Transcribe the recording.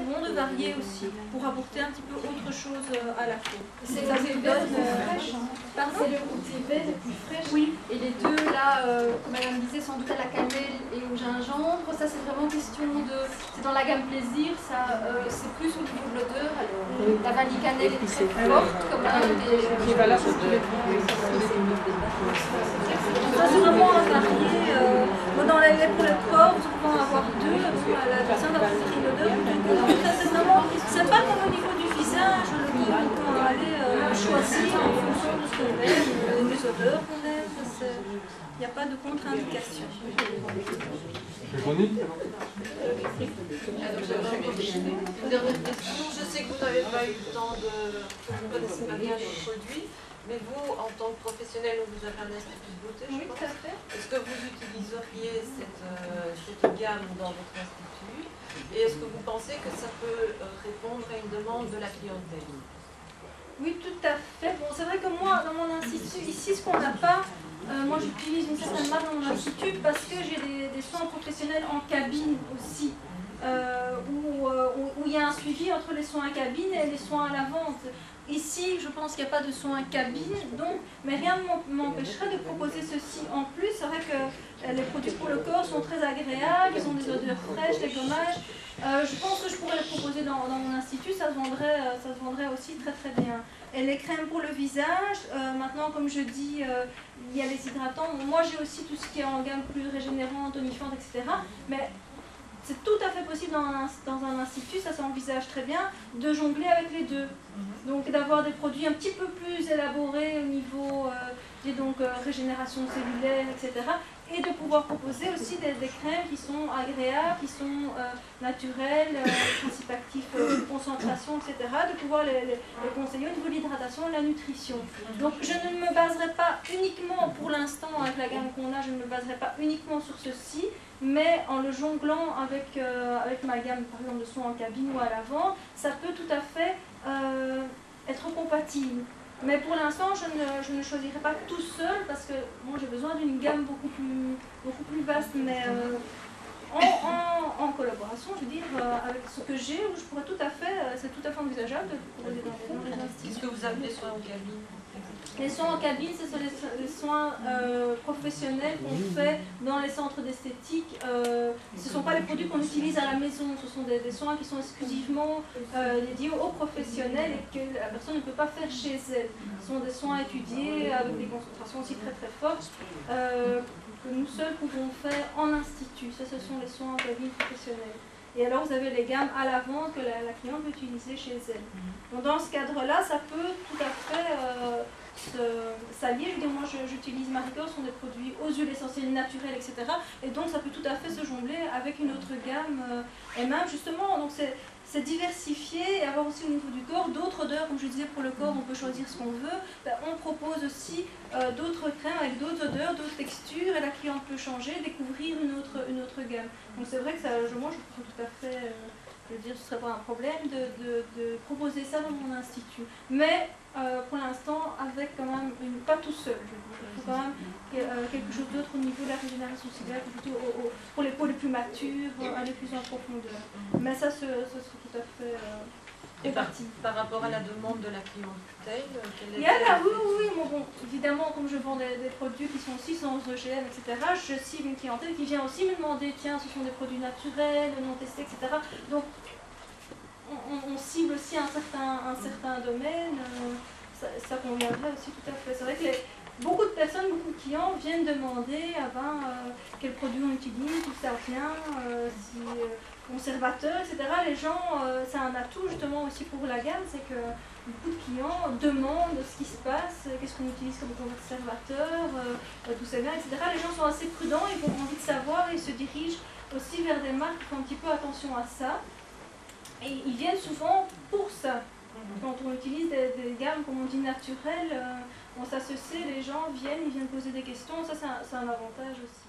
bon de varier aussi, pour apporter un petit peu autre chose à la peau. C'est le côté vert le plus fraîche. C'est le côté vert le plus fraîche. Oui. Et les deux, là, madame disait sans doute à la cannelle et au gingembre, ça c'est vraiment question de... C'est dans la gamme plaisir, ça c'est plus au niveau de l'odeur. Alors, la vanille cannelle est très forte quand même. Qui est valable pour tous les Ça c'est vraiment à varier. Dans les laits pour le corps, vous pouvez en avoir deux. La personne va préférer l'odeur plutôt que c'est vraiment. C'est pas comme au niveau du visage, on peut aller choisir en fonction de ce qu'on aime, des odeurs qu'on aime. Il n'y a pas de contre-indication. Véronique? Une dernière question. Je sais que vous n'avez pas eu le temps de... Vous ne connaissez pas bien les produits, mais vous, en tant que professionnel, vous avez un institut de beauté, je pense. Tout à fait. Est-ce que vous utiliseriez cette gamme dans votre institut? Et est-ce que vous pensez que ça peut répondre à une demande de la clientèle? Oui, tout à fait. Bon, c'est vrai que moi, dans mon institut, ici, ce qu'on n'a pas, moi j'utilise une certaine marque dans mon institut parce que j'ai des soins professionnels en cabine aussi, où il y a un suivi entre les soins en cabine et les soins à la vente. Ici, je pense qu'il n'y a pas de soins en cabine, donc, mais rien ne m'empêcherait de proposer ceci en plus. C'est vrai que les produits pour le corps sont très agréables, ils ont des odeurs fraîches, des gommages. Je pense que je pourrais les proposer dans mon institut, ça se vendrait aussi très très bien. Et les crèmes pour le visage, maintenant comme je dis, il y a les hydratants. Moi j'ai aussi tout ce qui est en gamme plus régénérante, tonifiante, etc. Mais c'est tout à fait possible dans un institut, ça s'envisage très bien, de jongler avec les deux. Donc d'avoir des produits un petit peu plus élaborés au niveau régénération cellulaire, etc. Et de pouvoir proposer aussi des crèmes qui sont agréables, qui sont naturelles, principes actifs, concentration, etc. De pouvoir les conseiller au niveau de l'hydratation et de la nutrition. Donc je ne me baserai pas uniquement, pour l'instant, avec la gamme qu'on a, je ne me baserai pas uniquement sur ceci, mais en le jonglant avec ma gamme, par exemple, de soins en cabine ou à l'avant, ça peut tout à fait être compatible. Mais pour l'instant, je ne choisirai pas tout seul parce que moi j'ai besoin d'une gamme beaucoup plus vaste, mais en collaboration, je veux dire, avec ce que j'ai, où je pourrais tout à fait, c'est tout à fait envisageable de proposer dans les instituts. Qu'est-ce que vous appelez soins en cabine? Les soins en cabine, ce sont les soins professionnels qu'on fait dans les centres d'esthétique. Ce ne sont pas les produits qu'on utilise à la maison, ce sont des soins qui sont exclusivement dédiés aux professionnels et que la personne ne peut pas faire chez elle. Ce sont des soins étudiés avec des concentrations aussi très très fortes que nous seuls pouvons faire en institut. Ça, ce sont les soins en cabine professionnels. Et alors vous avez les gammes à la vente que la cliente peut utiliser chez elle. Donc dans ce cadre-là, ça peut tout à fait s'allier. Je veux dire, moi j'utilise Maricor, ce sont des produits aux huiles essentielles naturelles, etc. Et donc ça peut tout à fait se jongler avec une autre gamme. Et même justement, donc c'est diversifier et avoir aussi au niveau du corps d'autres odeurs. Comme je disais, pour le corps, on peut choisir ce qu'on veut. Ben, on propose aussi d'autres crèmes avec d'autres odeurs, d'autres textures, et la cliente peut changer, découvrir une autre gamme. Donc c'est vrai que moi je trouve tout à fait, je veux dire, ce serait pas un problème de proposer ça dans mon institut. Mais pour l'instant, avec quand même, pas tout seul, je veux dire. Il faut quand même quelque chose d'autre au niveau de la régénération cellulaire, plutôt pour les peaux les plus matures, aller plus en profondeur. Mais ça, ce serait tout à fait parti. Par rapport à la demande de la clientèle, oui, bon, évidemment, comme je vends des produits qui sont aussi sans OGM, etc., je cible une clientèle qui vient aussi me demander, tiens, ce sont des produits naturels, non testés, etc. Donc, on cible aussi un certain domaine, ça conviendrait aussi tout à fait. C'est vrai que beaucoup de personnes, beaucoup de clients viennent demander quels produits on utilise, d'où ça vient, si conservateur, etc. Les gens, c'est un atout justement aussi pour la gamme, c'est que beaucoup de clients demandent ce qui se passe, qu'est-ce qu'on utilise comme conservateur, d'où ça vient, etc. Les gens sont assez prudents, ils ont envie de savoir, ils se dirigent aussi vers des marques qui font un petit peu attention à ça. Et ils viennent souvent pour ça. Quand on utilise des gammes, comme on dit, naturelles, ça se sait, les gens viennent poser des questions, ça c'est un avantage aussi.